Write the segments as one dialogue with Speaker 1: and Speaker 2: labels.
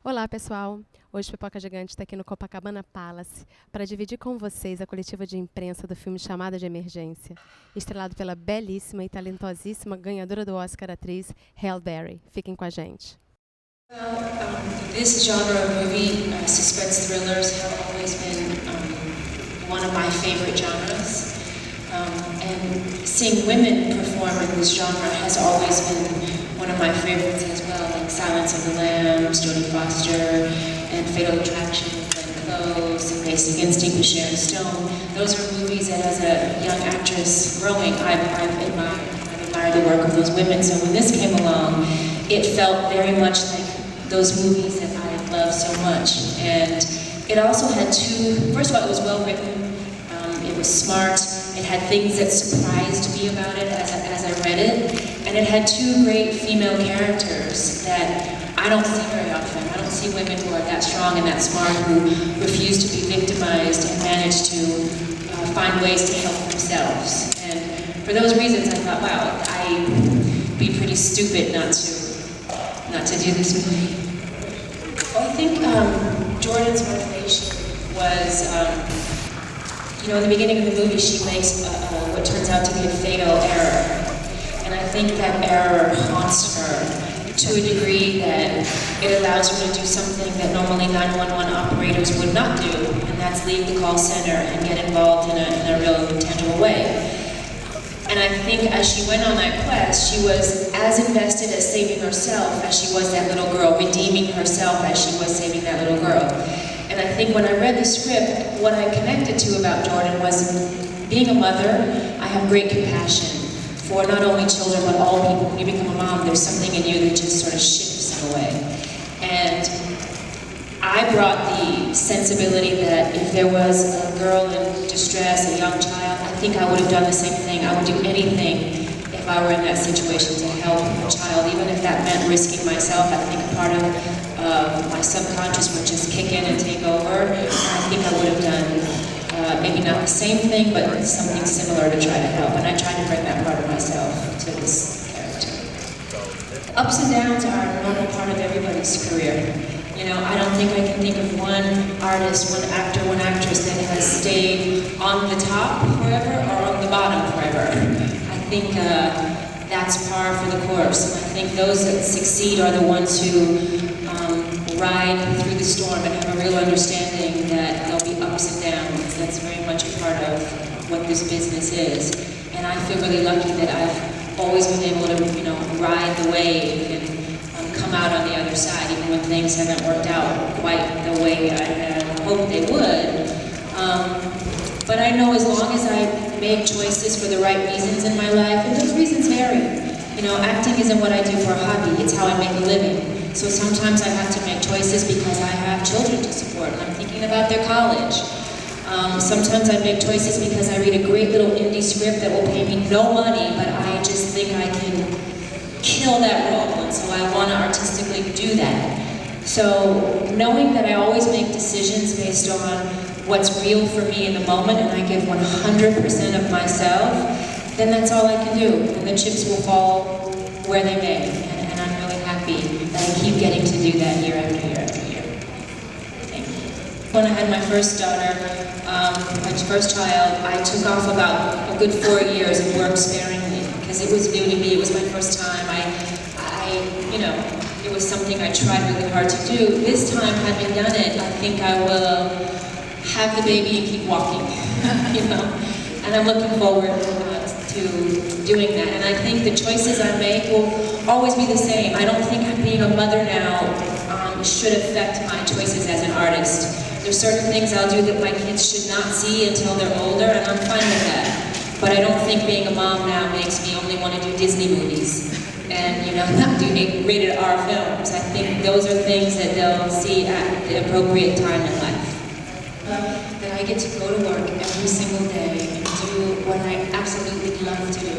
Speaker 1: Olá, pessoal! Hoje Pipoca Gigante está aqui no Copacabana Palace para dividir com vocês a coletiva de imprensa do filme Chamada de Emergência, estrelado pela belíssima e talentosíssima ganhadora do Oscar atriz Halle. Fiquem com a gente.
Speaker 2: This genre of movie, suspense thrillers, have always been one of my favorite genres. And seeing women perform in this genre has always been one of my favorites as well, like Silence of the Lambs, Jodie Foster, and Fatal Attraction with Glenn Close, and Basic Instinct with Sharon Stone. Those are movies that as a young actress growing, I've admired the work of those women. So when this came along, it felt very much like those movies that I love so much. And it also had first of all, it was well written, it was smart, it had things that surprised me about it as I read it, and it had two great female characters that I don't see very often. I don't see women who are that strong and that smart, who refuse to be victimized and manage to find ways to help themselves. And for those reasons, I thought, wow, I'd be pretty stupid not to do this movie. Well, I think Jordan's motivation was, in the beginning of the movie, she makes what turns out to be a fatal error. And I think that error haunts her to a degree that it allows her to do something that normally 911 operators would not do, and that's leave the call center and get involved in a real tangible way. And I think as she went on that quest, she was as invested as saving herself as she was that little girl, redeeming herself as she was saving that little girl. And I think when I read the script, what I connected to about Jordan was, being a mother, I have great compassion for not only children, but all people. When you become a mom, there's something in you that just sort of shifts in a way. And I brought the sensibility that if there was a girl in distress, a young child, I think I would have done the same thing. I would do anything if I were in that situation to help a child, even if that meant risking myself. I think a part of my subconscious would just kick in and take over. And I think I would have done maybe not the same thing, but something similar to try to help. And I tried to bring that part of myself to this character. Ups and downs are a normal part of everybody's career. I don't think I can think of one artist, one actor, one actress that has stayed on the top forever or on the bottom forever. I think that's par for the course. And I think those that succeed are the ones who ride through the storm and have a real understanding that there'll be ups and downs. That's very much a part of what this business is. And I feel really lucky that I've always been able to, ride the wave and come out on the other side, even when things haven't worked out quite the way I had hoped they would. But I know as long as I make choices for the right reasons in my life, and those reasons vary. Acting isn't what I do for a hobby, it's how I make a living. So sometimes I have to make choices because I have children to support, and I'm thinking about their college. Sometimes I make choices because I read a great little indie script that will pay me no money, but I just think I can kill that role, and so I want to artistically do that. So knowing that I always make decisions based on what's real for me in the moment, and I give 100% of myself, then that's all I can do, and the chips will fall where they may, and I'm really happy that I keep getting to do that year after year after year. Thank you. When I had my first daughter, my first child, I took off about a good 4 years and worked sparingly, because it was new to me, it was my first time. It was something I tried really hard to do. This time, having done it, I think I will have the baby and keep walking, And I'm looking forward to doing that. And I think the choices I make will always be the same. I don't think being a mother now should affect my choices as an artist. There's certain things I'll do that my kids should not see until they're older, and I'm fine with that. But I don't think being a mom now makes me only want to do Disney movies and not do rated R films. I think those are things that they'll see at the appropriate time in life. That I get to go to work every single day and do what I absolutely love to do.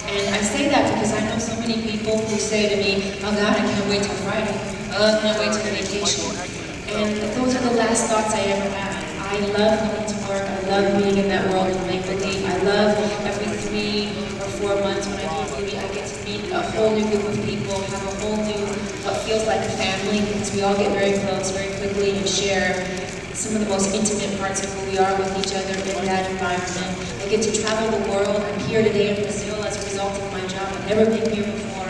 Speaker 2: And I say that because I know so many people who say to me, oh God, I can't wait till Friday. Oh, I can't wait till vacation. And those are the last thoughts I ever had. I love coming to work. I love being in that world of make-believe. I love every 3 or 4 months when I do a movie, I get to meet a whole new group of people, have a whole new, what feels like a family, because we all get very close very quickly and share some of the most intimate parts of who we are with each other in that environment. I get to travel the world. I'm here today in Brazil as a result of my job. I've never been here before.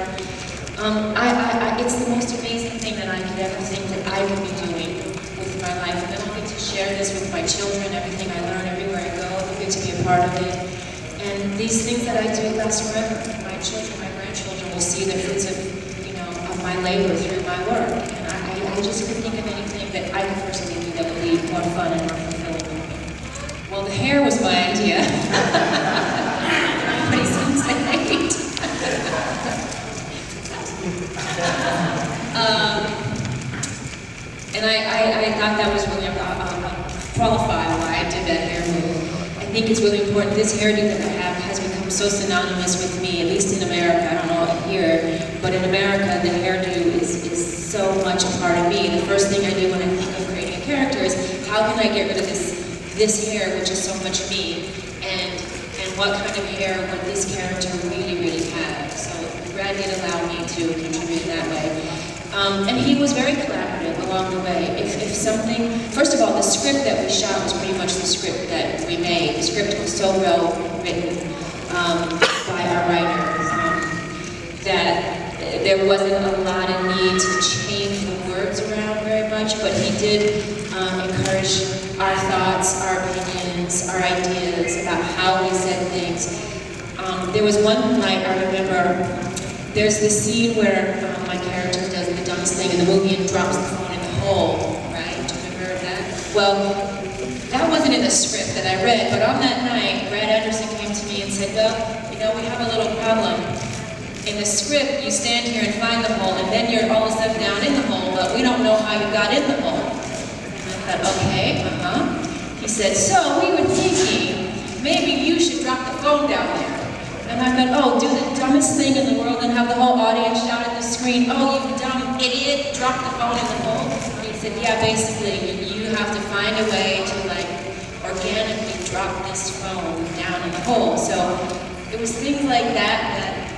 Speaker 2: It's the most amazing thing that I could ever think that I could be doing with my life. And then I'll get to share this with my children, everything I learn everywhere I go, I get to be a part of it. And these things that I do last forever. My children, my grandchildren will see the fruits of, of my labor through my work. And I just couldn't think of anything that I could personally do that would be more fun and more fulfilling. Well, the hair was my idea. Everybody seems to hate. And I thought that was really qualified why I did that hair move. I think it's really important. This hairdo that I have has become so synonymous with me, at least in America. I don't know here, but in America, the hairdo is so much a part of me. The first thing I do when I think of creating a character is how can I get rid of this hair, which is so much me, and what kind of hair would this character really, really have? So Brad did allow me to contribute that way. And he was very collaborative along the way. If something, first of all, the script that we shot was pretty much the script that we made. The script was so well written by our writer that there wasn't a lot of need to change the words around very much, but he did encourage our thoughts, our opinions, our ideas about how we said things. There was one night I remember, there's this scene where my character does the dumbest thing in the movie and drops the phone in the hole, right? Do you remember that? Well, that wasn't in the script that I read, but on that night, Brad Anderson came to me and said, well, we have a little problem. In the script, you stand here and find the hole, and then you're all of a sudden down in the hole, but we don't know how you got in the hole. And I thought, okay, He said, so we were thinking, maybe you should drop the phone down there. And I thought, oh, do the dumbest thing in the world and have the whole audience shout at the screen, oh, you dumb idiot, drop the phone in the hole. And he said, yeah, basically, you have to find a way to, organically drop this phone down in the hole. So it was things like that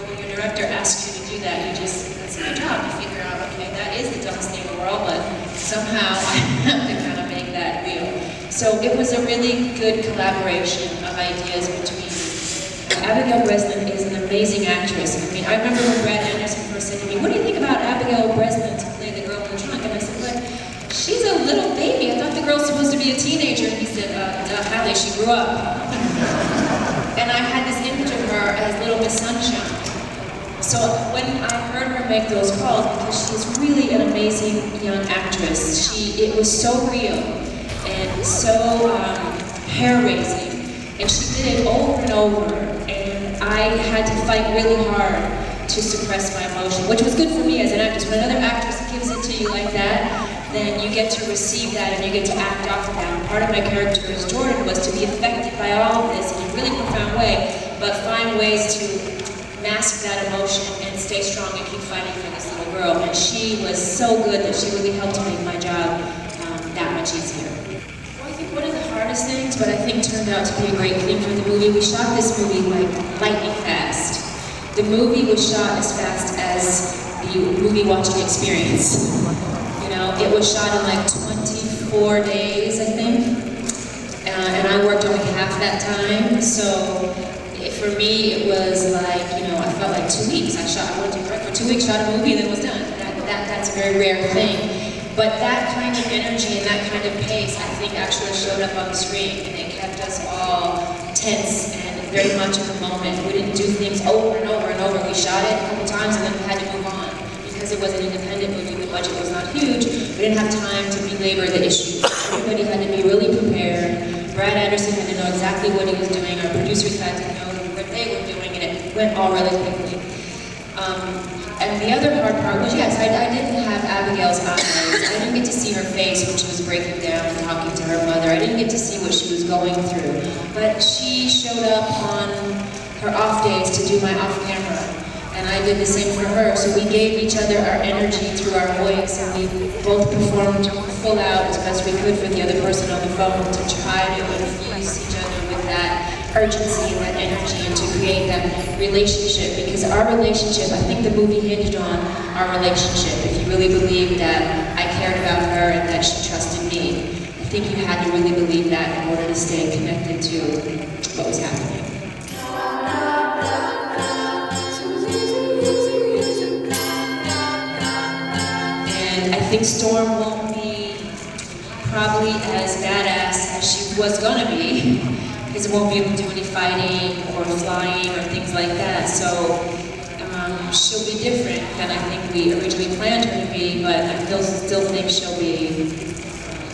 Speaker 2: when your director asks you to do that, that's my job to figure out, okay, that is the dumbest thing in the world, but somehow I have to kind of make that real. So it was a really good collaboration of ideas between. Abigail Breslin is an amazing actress. I remember when Brad Anderson first said to me, what do you think about Abigail Breslin to play the girl in the trunk? And I said, but she's a little baby. I thought the girl's supposed to be a teenager. And he said, Halle, she grew up. And I had this image of her as Little Miss Sunshine. So when I heard her make those calls, because she's really an amazing young actress, it was so real and so hair-raising. And she did it over and over, and I had to fight really hard to suppress my emotion, which was good for me as an actress. When another actress gives it to you like that, then you get to receive that and you get to act off of that. And part of my character as Jordan was to be affected by all of this in a really profound way, but find ways to mask that emotion and stay strong and keep fighting for this little girl. And she was so good that she really helped make my job that much easier. One of the hardest things, but I think turned out to be a great thing for the movie, we shot this movie like lightning fast. The movie was shot as fast as the movie watching experience. It was shot in like 24 days, I think, and I worked only half that time. So for me, it was like, I felt like 2 weeks. I went to work for 2 weeks, shot a movie, and then was done. That's a very rare thing. But that kind of energy and that kind of pace, I think, actually showed up on the screen, and it kept us all tense and very much in the moment. We didn't do things over and over and over. We shot it a couple times and then we had to move on. Because it was an independent movie, the budget was not huge, we didn't have time to belabor the issues. Everybody had to be really prepared. Brad Anderson had to know exactly what he was doing. Our producers had to know what they were doing, and it went all really quickly. And the other hard part was, yes, I didn't have Abigail's eyes. I didn't get to see her face when she was breaking down and talking to her mother. I didn't get to see what she was going through. But she showed up on her off days to do my off-camera. and I did the same for her. So we gave each other our energy through our voice, and we both performed full out as best we could for the other person on the phone to try to infuse each other with that urgency and that energy and to create that relationship. Because our relationship, I think the movie hinged on our relationship. If you really believed that I cared about her and that she trusted me, I think you had to really believe that in order to stay connected to what was happening. I think Storm won't be probably as badass as she was gonna be, because it won't be able to do any fighting or flying or things like that. So she'll be different than I think we originally planned her to be, but I still think she'll be a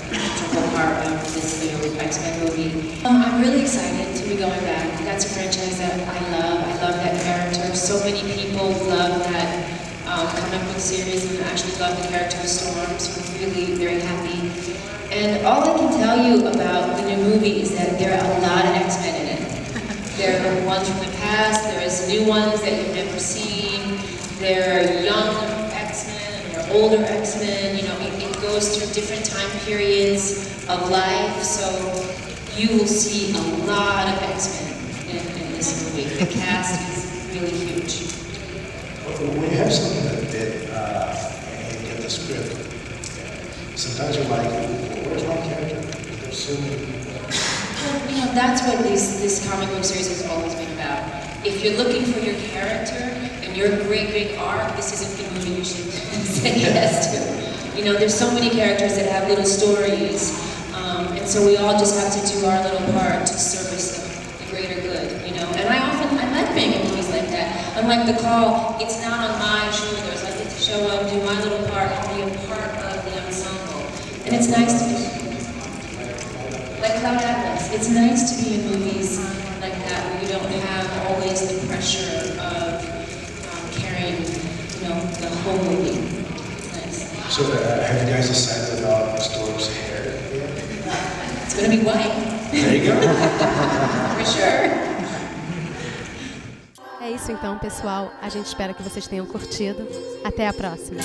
Speaker 2: integral part of this new X-Men movie. I'm really excited to be going back. That's a franchise that I love. I love that character. So many people love that comic book series and actually love the character of Storm, so I'm really very happy. And all I can tell you about the new movie is that there are a lot of X-Men in it. There are ones from the past, there's new ones that you've never seen, there are young X-Men and there are older X-Men, you know, it goes through different time periods of life, so you will see a lot of X-Men in this movie. The cast is really huge.
Speaker 3: When you have something that big and you get the script, sometimes you're like, where's my character? There's so many people.
Speaker 2: Well, you know, that's what this comic book series has always been about. If you're looking for your character and your great big arc, this isn't the movie you should say yes to. You know, there's so many characters that have little stories, and so we all just have to do our little part to service the greater good, you know. And I like being in movies like that. Unlike The Call, it's not on my shoulders. I get to show up, do my little part, and be a part of the ensemble. And it's nice to be, like Cloud Atlas, it's nice to be in movies like that where you don't have always the pressure of carrying, you know, the whole movie. It's nice.
Speaker 3: So have you guys decided about Storm's hair?
Speaker 2: It's going to be white.
Speaker 3: There you go.
Speaker 2: For sure.
Speaker 1: É isso então, pessoal. A gente espera que vocês tenham curtido. Até a próxima.